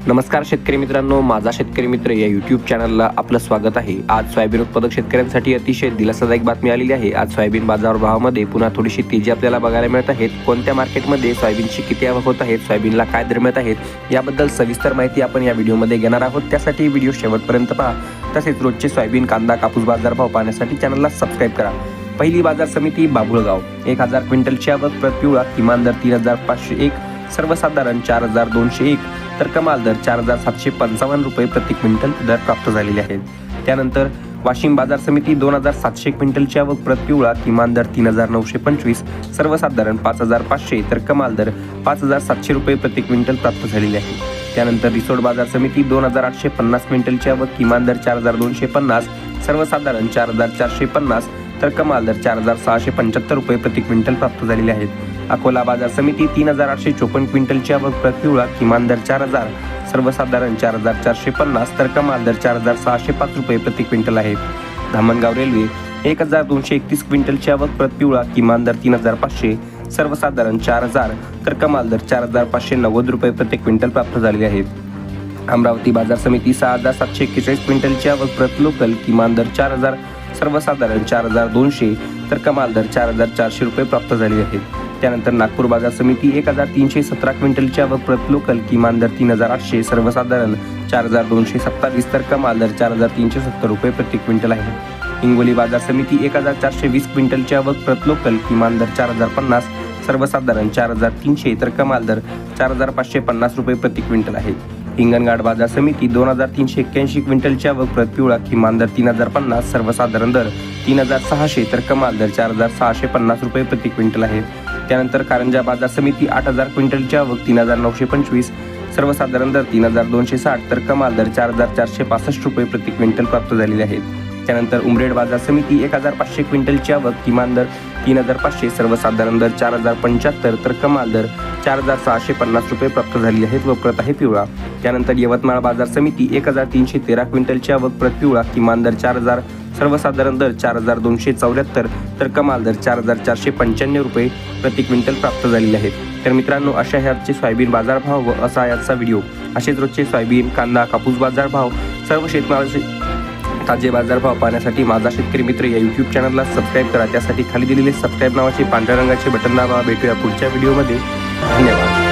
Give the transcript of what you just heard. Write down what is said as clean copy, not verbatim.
नमस्कार शेतकरी मित्रांनो, माझा शेतकरी मित्र या यूट्यूब चॅनलला आपलं स्वागत आहे। आज सोयाबीन उत्पादक शेतकऱ्यांसाठी अतिशय दिलासादायक बातमी आलेली आहे। आज सोयाबीन बाजारभावामध्ये पुन्हा थोडीशी तेजी आपल्याला बघायला मिळत आहे। कोणत्या मार्केटमध्ये सोयाबीनची किती आवक होत आहे, सोयाबीनला काय दर मिळत आहेत याबद्दल सविस्तर माहिती आपण या व्हिडिओमध्ये घेणार आहोत। त्यासाठी व्हिडिओ शेवटपर्यंत पहा। तसेच रोजचे सोयाबीन, कांदा, कापूस बाजारभाव पाहण्यासाठी चॅनलला सबस्क्राइब करा। पहिली बाजार समिती बाभुळगाव, 1000 क्विंटलची आवक, प्रति पिवळा किमान दर 3501, सर्वसाधारण 4201 तर कमाल दर 4755 रुपये प्रति क्विंटल दर प्राप्त झालेले आहेत। त्यानंतर वाशिम बाजार समिती 2700 क्विंटलची आवक, प्रति पिवळा किमान दर 3925, सर्वसाधारण 5500 तर कमाल दर 5700 रुपये प्रति क्विंटल प्राप्त झालेले आहे। त्यानंतर रिसोड बाजार समिती 2850 क्विंटलची आवक, किमान दर 4250, सर्वसाधारण 4450 तर कमाल दर 4675 रुपये प्रति क्विंटल प्राप्त झालेले आहेत। अकोला बाजार समिती 3854 क्विंटलची आवक, प्रति पिवळा किमान दर 4000, सर्वसाधारण 4450 तर कमाल दर 4605 रुपये प्रति क्विंटल आहे। धामणगाव रेल्वे 1231 क्विंटलची आवक, प्रति पिवळा किमान दर 3500, सर्वसाधारण 4000 तर कमाल दर 4590 रुपये प्रति क्विंटल प्राप्त झालेले आहेत। अमरावती बाजार समिती 6741 क्विंटलची आवक, प्रति लोकल किमान दर 4000, सर्वसाधारण 4200 तर कमाल दर 4400 रुपये प्राप्त झालेले आहेत। त्यानंतर नागपूर बाजार समिती 1317 क्विंटलची आवक, प्रति लोकल किमान दर 3800, सर्वसाधारण 4227 तर कमाल दर 4370 रुपये प्रति क्विंटल आहे। हिंगोली बाजार समिती 1420 क्विंटलची आवक, प्रति लोकल किमान दर 4050, सर्वसाधारण 4300 तर कमाल दर 4550 रुपये प्रति क्विंटल आहे। हिंगणघाट बाजार समिती 2381 क्विंटलची आवक, प्रति पिवळा किमान दर 3050, सर्वसाधारण दर 3600 तर कमाल दर 4650 रुपये प्रति क्विंटल आहे। त्यानंतर कारंजा बाजार समिती 8000 क्विंटलची आवक, 3925, सर्वसाधारण दर 3260 तर कमाल दर 4465 रुपये प्रति क्विंटल प्राप्त झालेले आहेत। त्यानंतर उमरेड बाजार समिती 1500 क्विंटलची आवक, किमान दर 3500, सर्वसाधारण दर 4075 तर कमाल दर 4650 रुपये प्राप्त झालेले आहेत व प्रत आहे पिवळा। त्यानंतर यवतमाळ बाजार समिती 1313 क्विंटलची आवक, प्रति पिवळा किमान दर 4000, सर्वसाधारण दर 4274 तर कमाल दर 4495 रुपये प्रति क्विंटल प्राप्त झालेले आहेत। तर मित्रांनो, अशा ह्याचे सोयाबीन बाजारभाव व असा याचा व्हिडिओ असेच रोजचे सोयाबीन, कांदा, कापूस बाजारभाव, सर्व शेतमालाचे ताजे बाजारभाव पाहण्यासाठी माझा शेतकरी मित्र या यूट्यूब चॅनलला सबस्क्राइब करा। त्यासाठी खाली दिलेले सबस्क्राइब नावाचे पांढऱ्या रंगाचे बटन दाबा। भेटूया पुढच्या व्हिडिओमध्ये। धन्यवाद।